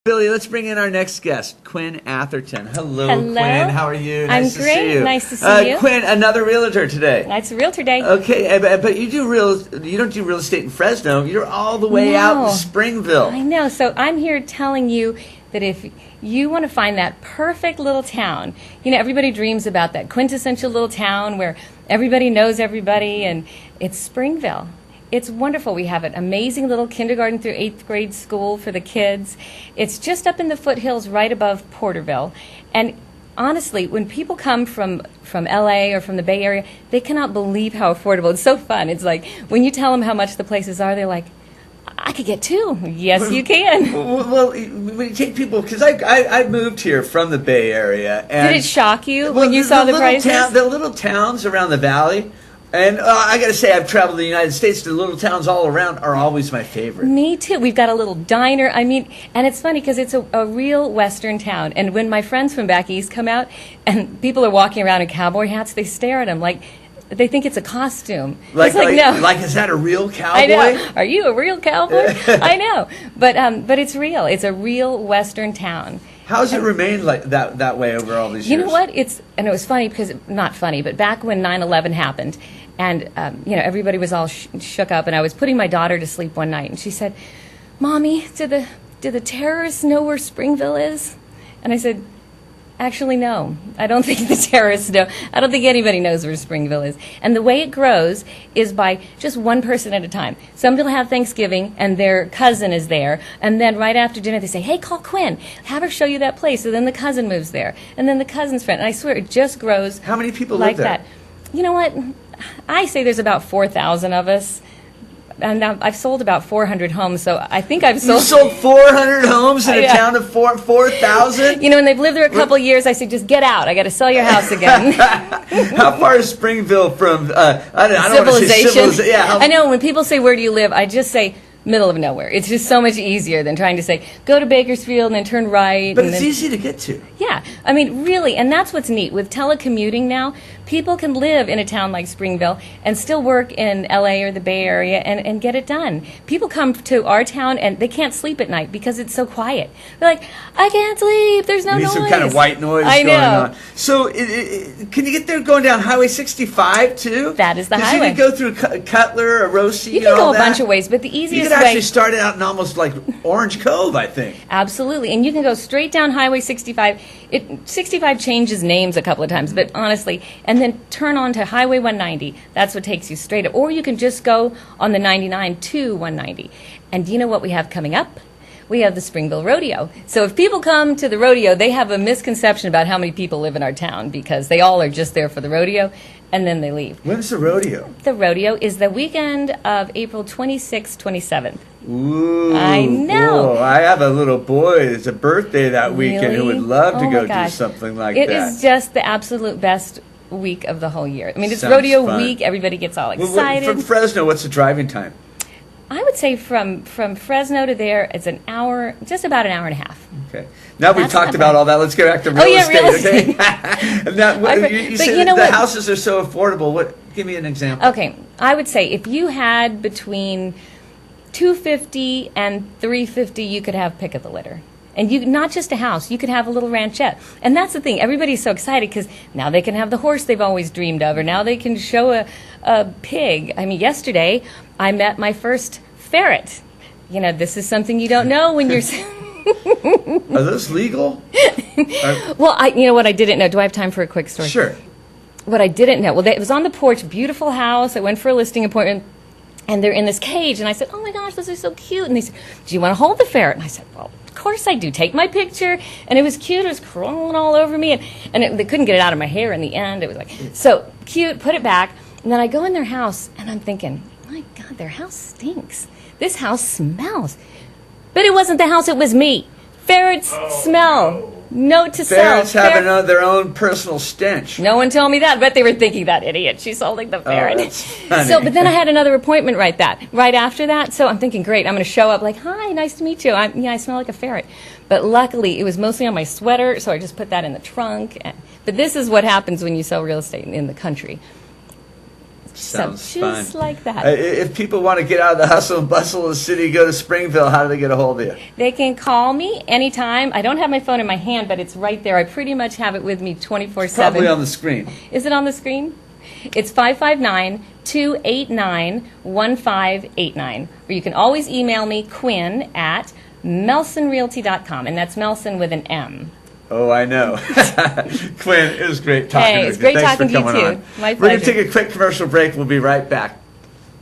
Billy, let's bring in our next guest, Quinn Atherton. Hello, Hello. Quinn. How are you? I'm nice great. To see you. Nice to see you. Quinn, another realtor today. It's a realtor day. Okay, but you don't do real estate in Fresno. You're all the way out in Springville. I know. So I'm here telling you that if you want to find that perfect little town, everybody dreams about that quintessential little town where everybody knows everybody, and it's Springville. It's wonderful. We have an amazing little kindergarten through 8th grade school for the kids. It's just up in the foothills right above Porterville. And honestly, when people come from LA or from the Bay Area, they cannot believe how affordable. It's so fun. It's like when you tell them how much the places are, they're like, I could get two. Yes, you can. Well, when you take people, because I moved here from the Bay Area. And did it shock you when you saw the prices? The little towns around the valley. And I got to say, I've traveled the United States. The little towns all around are always my favorite. Me too. We've got a little diner. And it's funny because it's a real Western town. And when my friends from back east come out and people are walking around in cowboy hats, they stare at them like they think it's a costume. No. Like, is that a real cowboy? I know. Are you a real cowboy? I know. But it's real. It's a real Western town. How has it remained like that way over all these years? You know what? It was funny because, not funny, but back when 9/11 happened, and everybody was all shook up, and I was putting my daughter to sleep one night, and she said, "Mommy, do the terrorists know where Springville is?" And I said, "Actually, no. I don't think the terrorists know. I don't think anybody knows where Springville is." And the way it grows is by just one person at a time. Somebody will have Thanksgiving, and their cousin is there. And then right after dinner, they say, "Hey, call Quinn. Have her show you that place." So then the cousin moves there. And then the cousin's friend. And I swear, it just grows. How many people like live there? that. You know what? I say there's about 4,000 of us. And I've sold about 400 homes, so I think I've sold... You sold 400 homes in a town of 4,000? And they've lived there a couple of years. I say, just get out. I got to sell your house again. How far is Springville from, civilization? Yeah, I know, when people say, where do you live, I just say, middle of nowhere. It's just so much easier than trying to say, go to Bakersfield and then turn right. But it's easy to get to. Yeah. Really, and that's what's neat. With telecommuting now, people can live in a town like Springville and still work in LA or the Bay Area and get it done. People come to our town and they can't sleep at night because it's so quiet. They're like, I can't sleep. There's no noise. Some kind of white noise going on. So can you get there going down Highway 65 too? That is the highway. You can go through Cutler or Rosie. You can go a bunch of ways, but the easiest you could actually start out in almost like Orange Cove, I think. Absolutely, and you can go straight down Highway 65. 65 changes names a couple of times, but honestly, and then turn on to Highway 190. That's what takes you straight up. Or you can just go on the 99 to 190. And do you know what we have coming up? We have the Springville Rodeo. So if people come to the rodeo, they have a misconception about how many people live in our town because they all are just there for the rodeo, and then they leave. When's the rodeo? The rodeo is the weekend of April 26th, 27th. Ooh, I know. Cool. I have a little boy. It's a birthday that weekend who would love to go do something like that. It is just the absolute best week of the whole year. It's Sounds rodeo fun. week. Everybody gets all excited. From Fresno, what's the driving time? I would say from Fresno to there, it's an hour, just about an hour and a half. Okay. Now we've talked about all that. Let's get back to real estate. Real estate. Okay? Now, you said the houses are so affordable. Give me an example. Okay. I would say if you had between $250 and $350, you could have pick of the litter. And you not just a house, you could have a little ranchette. And that's the thing. Everybody's so excited because now they can have the horse they've always dreamed of, or now they can show a pig. Yesterday I met my first ferret. This is something you don't know when you're... Are those legal? Well, you know what I didn't know? Do I have time for a quick story? Sure. What I didn't know, it was on the porch, beautiful house. I went for a listing appointment, and they're in this cage. And I said, oh my gosh, those are so cute. And they said, do you want to hold the ferret? And I said, well, of course I do. Take my picture. And it was cute. It was crawling all over me. And they couldn't get it out of my hair in the end. It was like, so cute, put it back. And then I go in their house, and I'm thinking, my God, their house stinks. This house smells. But it wasn't the house, it was me. Ferrets smell. Note to Ferrets self. have their own personal stench. No one told me that, but they were thinking, that idiot, she's holding the ferret. That's funny. But then I had another appointment right after that. So I'm thinking, great, I'm going to show up like, hi, nice to meet you. I smell like a ferret. But luckily, it was mostly on my sweater, so I just put that in the trunk. But this is what happens when you sell real estate in the country. Sounds just fun. like that. If people want to get out of the hustle and bustle of the city, go to Springville, how do they get a hold of you? They can call me anytime. I don't have my phone in my hand, but it's right there. I pretty much have it with me 24/7. Probably on the screen. Is it on the screen? It's 559-289-1589. Or you can always email me, Quinn, at melsonrealty.com. And that's Melson with an M. Oh, I know. Quinn, it was great talking to you. Hey, it's great Thanks talking for to you, coming too. on. My We're going pleasure. to take a quick commercial break. We'll be right back.